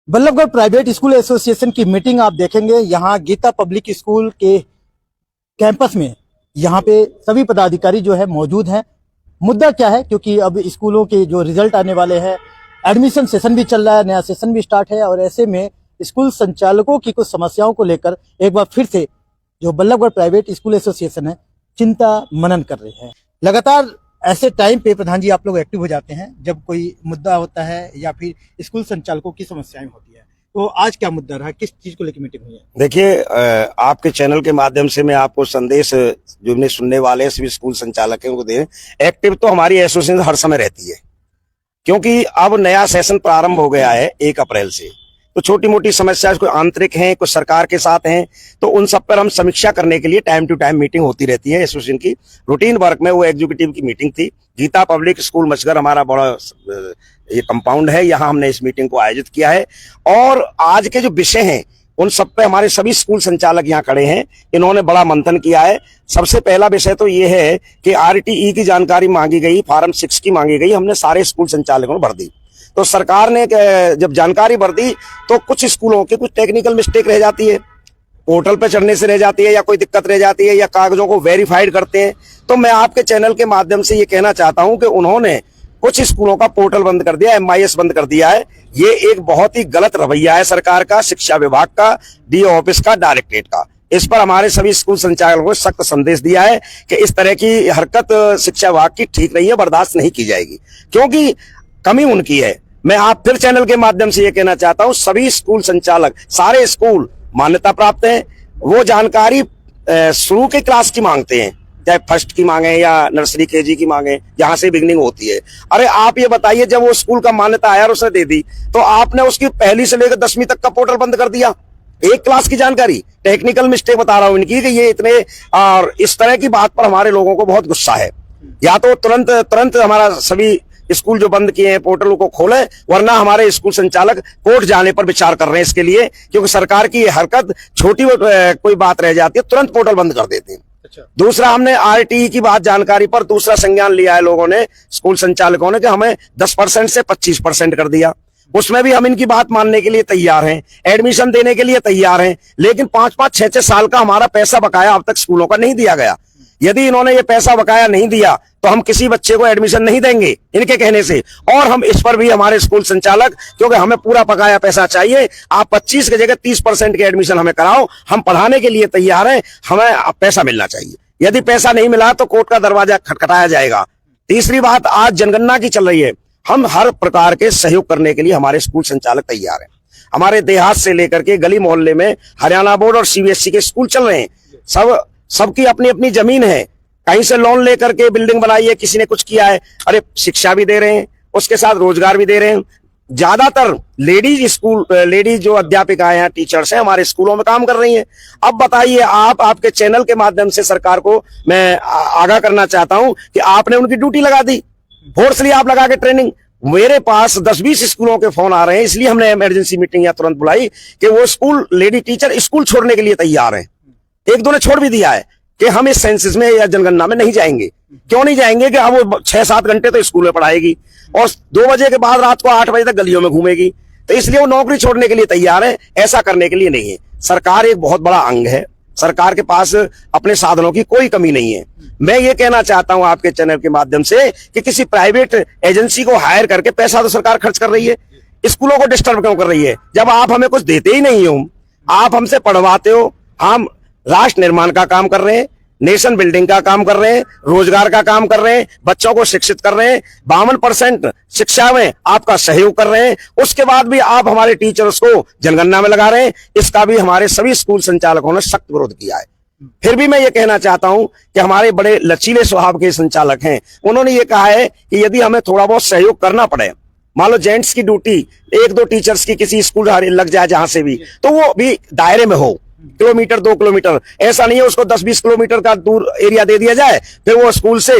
Ballabhgarh private school association की meeting आप देखेंगे। यहाँ गीता पब्लिक स्कूल के कैंपस में यहाँ पे सभी पदाधिकारी जो है मौजूद हैं। मुद्दा क्या है, क्योंकि अब स्कूलों के जो रिजल्ट आने वाले हैं, एडमिशन सेशन भी चल रहा है, नया सेशन भी स्टार्ट है और ऐसे में स्कूल संचालकों की कुछ समस्याओं को लेकर एक बार फिर से जो बल्लभगढ़ प्राइवेट स्कूल एसोसिएशन है चिंता मनन कर रही है। लगातार ऐसे टाइम पे प्रधान जी आप लोग एक्टिव हो जाते हैं जब कोई मुद्दा होता है या फिर स्कूल संचालकों की समस्याएं होती है, तो आज क्या मुद्दा रहा, किस चीज को लेकर मीटिंग हुई है? देखिए, आपके चैनल के माध्यम से मैं आपको संदेश जो अपने सुनने वाले हैं सभी स्कूल संचालकों को दे, एक्टिव तो हमारी एसोसिएशन हर समय रहती है, क्योंकि अब नया सेशन प्रारंभ हो गया है 1 अप्रैल से। तो छोटी मोटी समस्या कोई आंतरिक हैं, कुछ सरकार के साथ हैं, तो उन सब पर हम समीक्षा करने के लिए टाइम टू टाइम मीटिंग होती रहती है। एसोसिएशन की रूटीन वर्क में वो एग्जीक्यूटिव की मीटिंग थी। गीता पब्लिक स्कूल मचगर हमारा बड़ा ये कंपाउंड है, यहाँ हमने इस मीटिंग को आयोजित किया है और आज के जो विषय हैं उन सब पे हमारे सभी स्कूल संचालक यहाँ खड़े हैं। इन्होंने बड़ा मंथन किया है। सबसे पहला विषय तो ये है कि RTE की जानकारी मांगी गई, फॉर्म 6 की मांगी गई, हमने सारे स्कूल संचालकों ने भर दी। तो सरकार ने जब जानकारी भर दी तो कुछ स्कूलों की कुछ टेक्निकल मिस्टेक रह जाती है, पोर्टल पे चढ़ने से रह जाती है या कोई दिक्कत रह जाती है या कागजों को वेरीफाइड करते हैं। तो मैं आपके चैनल के माध्यम से ये कहना चाहता हूं कि उन्होंने कुछ स्कूलों का पोर्टल बंद कर दिया, MIS बंद कर दिया है। ये एक बहुत ही गलत रवैया है सरकार का, शिक्षा विभाग का, DO ऑफिस का, डायरेक्टरेट का। इस पर हमारे सभी स्कूल संचालकों को सख्त संदेश दिया है कि इस तरह की हरकत शिक्षा विभाग की ठीक नहीं है, बर्दाश्त नहीं की जाएगी, क्योंकि कमी उनकी है। मैं आप फिर चैनल के माध्यम से ये कहना चाहता हूं, सभी स्कूल संचालक, सारे स्कूल मान्यता प्राप्त हैं, वो जानकारी शुरू के क्लास की मांगते हैं, चाहे फर्स्ट की मांगे या नर्सरी KG की मांगे, जहां से बिगनिंग होती है। अरे आप ये बताइए, जब वो स्कूल का मान्यता आया और उसने दे दी, तो आपने उसकी पहली से लेकर 10वीं तक का पोर्टल बंद कर दिया। एक क्लास की जानकारी, टेक्निकल मिस्टेक बता रहा हूं इनकी कि ये इतने, और इस तरह की बात पर हमारे लोगों को बहुत गुस्सा है। या तो तुरंत हमारा सभी स्कूल जो बंद किए हैं पोर्टल को खोले, वरना हमारे स्कूल संचालक कोर्ट जाने पर विचार कर रहे हैं इसके लिए, क्योंकि सरकार की ये हरकत छोटी कोई बात रह जाती है तुरंत पोर्टल बंद कर देते हैं। अच्छा। दूसरा, हमने RTE की बात जानकारी पर दूसरा संज्ञान लिया है लोगों ने, स्कूल संचालकों ने, कि हमें 10% से 25% कर दिया। उसमें भी हम इनकी बात मानने के लिए तैयार हैं, एडमिशन देने के लिए तैयार हैं, लेकिन 5-5, 6-6 साल का हमारा पैसा बकाया अब तक स्कूलों का नहीं दिया गया। यदि इन्होंने ये पैसा बकाया नहीं दिया तो हम किसी बच्चे को एडमिशन नहीं देंगे इनके कहने से। और हम इस पर भी हमारे स्कूल संचालक, क्योंकि हमें पूरा बकाया पैसा चाहिए, आप 25 की जगह 30% के एडमिशन हमें कराओ, हम पढ़ाने के लिए तैयार हैं, हमें पैसा मिलना चाहिए। यदि पैसा नहीं मिला तो कोर्ट का दरवाजा खटखटाया जाएगा। तीसरी बात, आज जनगणना की चल रही है, हम हर प्रकार के सहयोग करने के लिए हमारे स्कूल संचालक तैयार हैं। हमारे देहात से लेकर के गली मोहल्ले में हरियाणा बोर्ड और CBSE के स्कूल चल रहे हैं। सबकी अपनी अपनी जमीन है, कहीं से लोन लेकर के बिल्डिंग बनाई है, किसी ने कुछ किया है। अरे शिक्षा भी दे रहे हैं, उसके साथ रोजगार भी दे रहे हैं। ज्यादातर लेडीज जो अध्यापिकाएं हैं, टीचर्स हैं, हमारे स्कूलों में काम कर रही हैं। अब बताइए, आपके चैनल के माध्यम से सरकार को मैं आगाह करना चाहता हूं कि आपने उनकी ड्यूटी लगा दी, फोर्सली आप लगा के ट्रेनिंग। मेरे पास 10-20 स्कूलों के फोन आ रहे हैं, इसलिए हमने इमरजेंसी मीटिंग या तुरंत बुलाई कि वो स्कूल लेडी टीचर स्कूल छोड़ने के लिए तैयार हैं। 1-2 ने छोड़ भी दिया है कि हम इस सेंसस में या जनगणना में नहीं जाएंगे। क्यों नहीं जाएंगे? कि अब वो 6-7 घंटे तो स्कूल में पढ़ाएगी और 2 बजे के बाद रात को 8 बजे तक गलियों में घूमेगी, तो इसलिए वो नौकरी छोड़ने के लिए तैयार है, ऐसा करने के लिए नहीं है। सरकार एक बहुत बड़ा अंग है, सरकार के पास अपने साधनों की कोई कमी नहीं है। मैं ये कहना चाहता हूं आपके चैनल के माध्यम से कि किसी प्राइवेट एजेंसी को हायर करके पैसा तो सरकार खर्च कर रही है, स्कूलों को डिस्टर्ब क्यों कर रही है? जब आप हमें कुछ देते ही नहीं हो, आप हमसे पढ़वाते हो, हम राष्ट्र निर्माण का काम कर रहे हैं, नेशन बिल्डिंग का काम कर रहे हैं, रोजगार का काम कर रहे हैं, बच्चों को शिक्षित कर रहे हैं, 52% शिक्षा में आपका सहयोग कर रहे हैं, उसके बाद भी आप हमारे टीचर्स को जनगणना में लगा रहे हैं। इसका भी हमारे सभी स्कूल संचालकों ने सख्त विरोध किया है। फिर भी मैं ये कहना चाहता हूं कि हमारे बड़े लचीले स्वभाव के संचालक हैं, उन्होंने ये कहा है कि यदि हमें थोड़ा बहुत सहयोग करना पड़े, मान लो जेंट्स की ड्यूटी 1-2 टीचर्स की किसी स्कूल लग जाए जहां से भी, तो वो भी दायरे में हो, किलोमीटर 2 किलोमीटर, ऐसा नहीं है उसको 10-20 किलोमीटर का दूर एरिया दे दिया जाए, फिर वो स्कूल से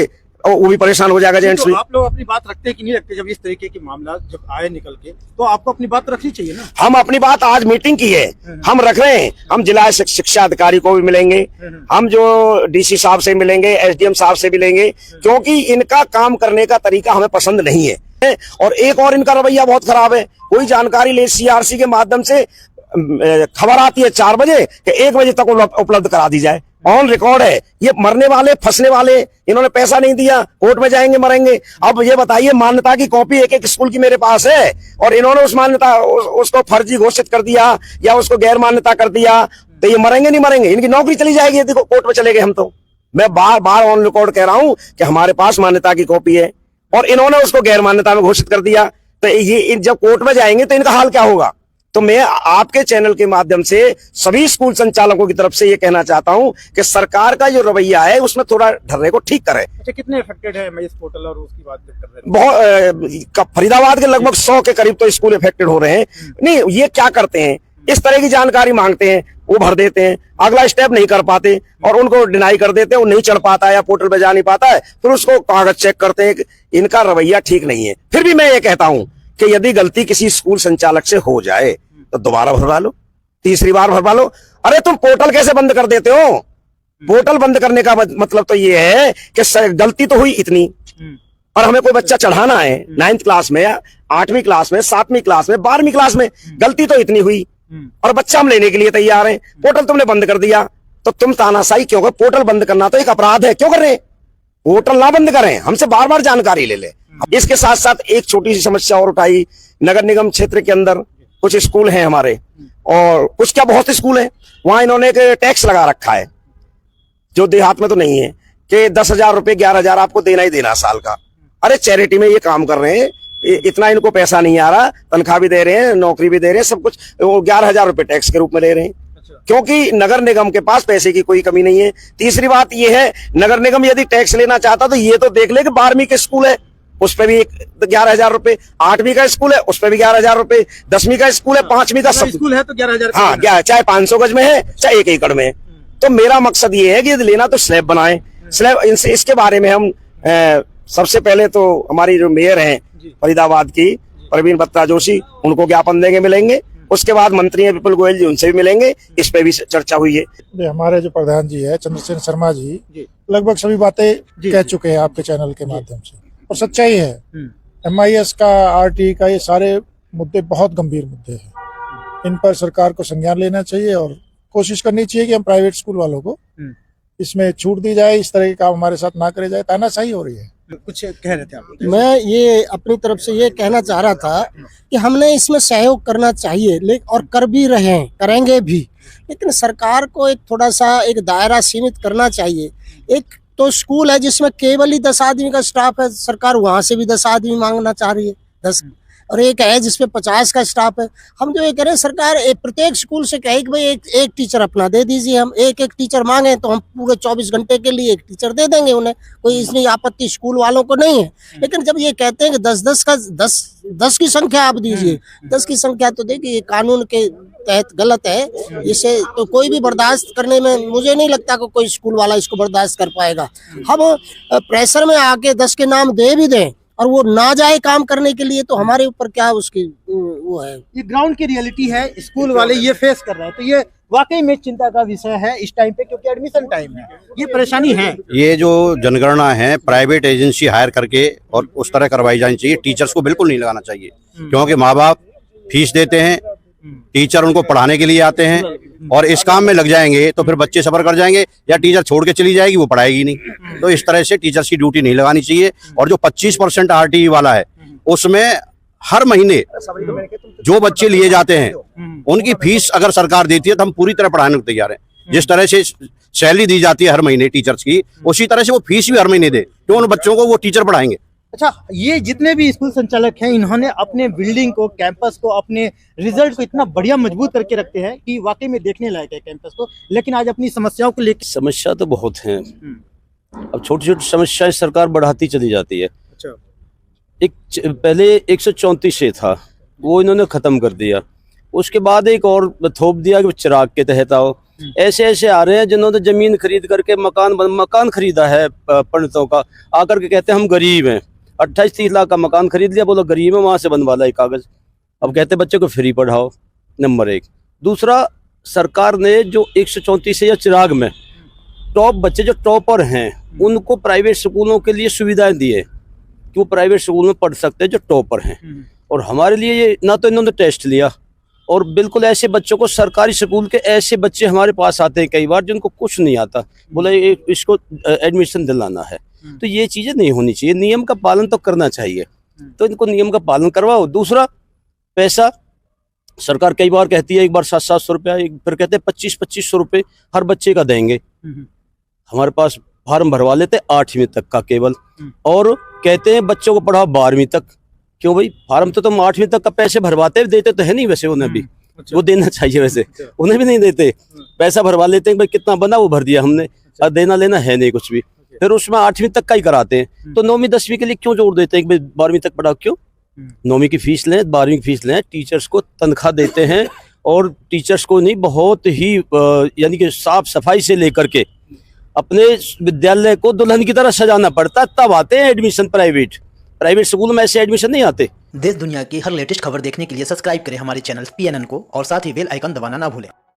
और वो भी परेशान हो जाएगा जेंट्स तो भी। आप लोग अपनी बात रखते कि नहीं रखते? जब इस तरीके के मामला जब आए निकल के, तो आपको अपनी बात रखनी चाहिए ना। हम अपनी बात आज मीटिंग की है, हम रख रहे हैं। हम जिला शिक्षा अधिकारी को भी मिलेंगे, हम जो डीसी साहब से मिलेंगे, एसडीएम साहब से मिलेंगे, क्योंकि इनका काम करने का तरीका हमें पसंद नहीं है। और एक और इनका रवैया बहुत खराब है। कोई जानकारी ले सीआरसी के माध्यम से खबर आती है 4 बजे कि 1 बजे तक उपलब्ध करा दी जाए। ऑन रिकॉर्ड है। ये मरने वाले, फंसने वाले, इन्होंने पैसा नहीं दिया, कोर्ट में जाएंगे, मरेंगे। अब ये बताइए, मान्यता की कॉपी एक स्कूल की मेरे पास है और इन्होंने उस मान्यता उसको फर्जी घोषित कर दिया या उसको गैर मान्यता कर दिया, तो ये मरेंगे नहीं मरेंगे? इनकी नौकरी चली जाएगी। देखो कोर्ट में चले गए हम तो। मैं बार बार ऑन रिकॉर्ड कह रहा हूं कि हमारे पास मान्यता की कॉपी है और इन्होंने उसको गैर मान्यता में घोषित कर दिया, तो ये जब कोर्ट में जाएंगे तो इनका हाल क्या होगा? तो मैं आपके चैनल के माध्यम से सभी स्कूल संचालकों की तरफ से ये कहना चाहता हूं कि सरकार का जो रवैया है उसमें थोड़ा ढर्रे को ठीक करें। अच्छा, कितने अफेक्टेड है इस पोर्टल और उसकी बात कर रहे हैं? बहुत फरीदाबाद के लगभग 100 के करीब तो स्कूल इफेक्टेड हो रहे हैं। नहीं, ये क्या करते हैं, इस तरह की जानकारी मांगते हैं, वो भर देते हैं, अगला स्टेप नहीं कर पाते और उनको डिनाई कर देते हैं, वो नहीं चढ़ पाता है या पोर्टल पे जा नहीं पाता है, फिर उसको कागज चेक करते हैं। इनका रवैया ठीक नहीं है। फिर भी मैं ये कहता हूं कि यदि गलती किसी स्कूल संचालक से हो जाए तो दोबारा भरवा लो, तीसरी बार भरवा लो। अरे तुम पोर्टल कैसे बंद कर देते हो? पोर्टल बंद करने का मतलब तो ये है कि गलती तो हुई इतनी और हमें कोई बच्चा चढ़ाना है 9th क्लास में, 8वीं क्लास में, 7वीं क्लास में, 12वीं क्लास में, गलती तो इतनी हुई और बच्चा हम लेने के लिए तैयार हैं। पोर्टल तुमने बंद कर दिया तो तुम तानाशाही क्यों कर? पोर्टल बंद करना तो एक अपराध है, क्यों कर रहे हैं? पोर्टल ना बंद करें, हमसे बार बार जानकारी ले ले। इसके साथ साथ एक छोटी सी समस्या और उठाई। नगर निगम क्षेत्र के अंदर कुछ स्कूल हैं हमारे, और कुछ क्या बहुत स्कूल हैं, वहां इन्होंने एक टैक्स लगा रखा है जो देहात में तो नहीं है कि 10,000 रुपए 11,000 आपको देना ही देना साल का। अरे चैरिटी में ये काम कर रहे हैं, इतना इनको पैसा नहीं आ रहा, तनख्वाह भी दे रहे हैं, नौकरी भी दे रहे हैं, सब कुछ, वो 11,000 रुपए टैक्स के रूप में ले रहे हैं। क्योंकि नगर निगम के पास पैसे की कोई कमी नहीं है। तीसरी बात यह है, नगर निगम यदि टैक्स लेना चाहता तो ये तो देख ले कि 12वीं के स्कूल है उस पर भी 11,000 रुपए, 8वीं का स्कूल है उस पर भी 11,000 रुपए, 10वीं का स्कूल है, 5वीं का सब स्कूल है तो 11,000। हाँ, चाहे 500 गज में है चाहे 1 एकड़ में। तो मेरा मकसद ये है कि यदि लेना तो स्लैब बनाए। स्लैब इसके बारे में हम सबसे पहले तो हमारी जो मेयर हैं फरीदाबाद की, प्रवीण बत्रा जोशी, उनको ज्ञापन देंगे, मिलेंगे। उसके बाद मंत्री हैं विपुल गोयल जी, उनसे भी मिलेंगे, इस पे भी चर्चा हुई है। हमारे जो प्रधान जी है चंद्रसेन शर्मा जी लगभग सभी बातें कह चुके हैं आपके चैनल के माध्यम से, और सच्चाई है। MIS का, RT का, ये सारे मुद्दे बहुत गंभीर मुद्दे हैं। इन पर सरकार को संज्ञान लेना चाहिए और कोशिश करनी चाहिए कि हम प्राइवेट स्कूल वालों को इसमें छूट दी जाए, इस तरह के काम हमारे साथ ना करे जाए। तानाशाही हो रही है। कुछ कह रहे थे आप? मैं ये अपनी तरफ से ये कहना चाह रहा था कि हमने इसमें सहयोग करना चाहिए, लेकिन और कर भी रहे हैं, करेंगे भी, लेकिन सरकार को एक थोड़ा सा एक दायरा सीमित करना चाहिए। एक तो स्कूल है जिसमें केवल ही 10 आदमी का स्टाफ है, सरकार वहां से भी 10 आदमी मांगना चाह रही है, 10, और एक है जिसमें 50 का स्टाफ है। हम जो ये कह रहे हैं, सरकार प्रत्येक स्कूल से कहे कि भाई एक टीचर अपना दे दीजिए। हम एक टीचर मांगे तो हम पूरे 24 घंटे के लिए एक टीचर दे देंगे उन्हें, कोई इसमें आपत्ति स्कूल वालों को नहीं है। लेकिन जब ये कहते हैं कि 10 की संख्या आप दीजिए, 10 की संख्या तो देखिए ये कानून के तहत गलत है। इसे तो कोई भी बर्दाश्त करने में मुझे नहीं लगता कि कोई स्कूल वाला इसको बर्दाश्त कर पाएगा। हम प्रेशर में आके 10 के नाम दे भी दें और वो ना जाए काम करने के लिए, तो हमारे ऊपर क्या उसकी वो है। ये ग्राउंड की रियलिटी है, स्कूल वाले ये फेस कर रहे हैं, तो ये वाकई में चिंता का विषय है इस टाइम पे, क्योंकि एडमिशन टाइम है, ये परेशानी है। ये जो जनगणना है प्राइवेट एजेंसी हायर करके और उस तरह करवाई जानी चाहिए। टीचर्स को बिल्कुल नहीं लगाना चाहिए, क्योंकि माँ बाप फीस देते हैं, टीचर उनको पढ़ाने के लिए आते हैं, और इस काम में लग जाएंगे तो फिर बच्चे सफर कर जाएंगे या टीचर छोड़ के चली जाएगी, वो पढ़ाएगी नहीं। तो इस तरह से टीचर्स की ड्यूटी नहीं लगानी चाहिए। और जो 25% RTE वाला है, उसमें हर महीने जो बच्चे लिए जाते हैं उनकी फीस अगर सरकार देती है तो हम पूरी तरह पढ़ाने को तैयार हैं। जिस तरह से सैलरी दी जाती है हर महीने टीचर्स की, उसी तरह से वो फीस भी हर महीने दे, तो उन बच्चों को वो टीचर पढ़ाएंगे। अच्छा, ये जितने भी स्कूल संचालक हैं, इन्होंने अपने बिल्डिंग को, कैंपस को, अपने रिजल्ट को इतना बढ़िया मजबूत करके रखते हैं कि वाकई में देखने लायक है कैंपस को। लेकिन आज अपनी समस्याओं को लेकर, समस्या तो बहुत है, अब छोटी छोटी समस्याएं सरकार बढ़ाती चली जाती है। अच्छा, पहले 134 था, वो इन्होंने खत्म कर दिया। उसके बाद एक और थोप दिया कि चिराग के तहत आओ। ऐसे ऐसे आ रहे हैं जिन्होंने जमीन खरीद करके मकान खरीदा है पंडितों का, आकर के कहते हैं हम गरीब हैं, 28-30 लाख का मकान खरीद लिया, बोलो गरीब है, वहां से बनवा ला कागज। अब कहते हैं बच्चे को फ्री पढ़ाओ, नंबर 1। दूसरा, सरकार ने जो 134 या चिराग में टॉप बच्चे जो टॉपर हैं उनको प्राइवेट स्कूलों के लिए सुविधाएं दी है कि वो प्राइवेट स्कूल में पढ़ सकते हैं जो टॉपर हैं। और हमारे लिए ये ना तो इन्होंने टेस्ट लिया, और बिल्कुल ऐसे बच्चों को सरकारी स्कूल के ऐसे बच्चे हमारे पास आते हैं कई बार जिनको कुछ नहीं आता, बोला इसको एडमिशन दिलाना है। तो ये चीजें नहीं होनी चाहिए, नियम का पालन तो करना चाहिए, तो इनको नियम का पालन करवाओ। दूसरा, पैसा सरकार कई बार कहती है एक बार 700-700 रुपया, फिर कहते हैं 2500-2500 रुपये हर बच्चे का देंगे। हमारे पास फार्म भरवा लेते 8वीं तक का केवल, और कहते हैं बच्चों को पढ़ाओ 12वीं तक। क्यों भाई, फार्म तो तुम 8वीं तक का पैसे भरवाते देते तो है नहीं, वैसे उन्हें भी वो देना चाहिए, वैसे उन्हें भी नहीं देते, पैसा भरवा लेते हैं भाई कितना बना वो भर दिया हमने, और देना लेना है नहीं कुछ भी। फिर उसमें 8वीं तक का ही कराते हैं, तो 9वीं 10वीं के लिए क्यों जोड़ देते हैं कि 12वीं तक पढ़ाओ? क्यों 9वीं की फीस लें, 12वीं की फीस लें, टीचर्स को तनख्वाह देते हैं, और टीचर्स को नहीं बहुत ही यानी कि साफ सफाई से लेकर के अपने विद्यालय को दुल्हन की तरह सजाना पड़ता, तब आते हैं एडमिशन। प्राइवेट स्कूल में ऐसे एडमिशन नहीं आते। देश दुनिया की हर लेटेस्ट खबर देखने के लिए सब्सक्राइब करें हमारे चैनल PNN को, और साथ ही बेल आइकन दबाना ना भूलें।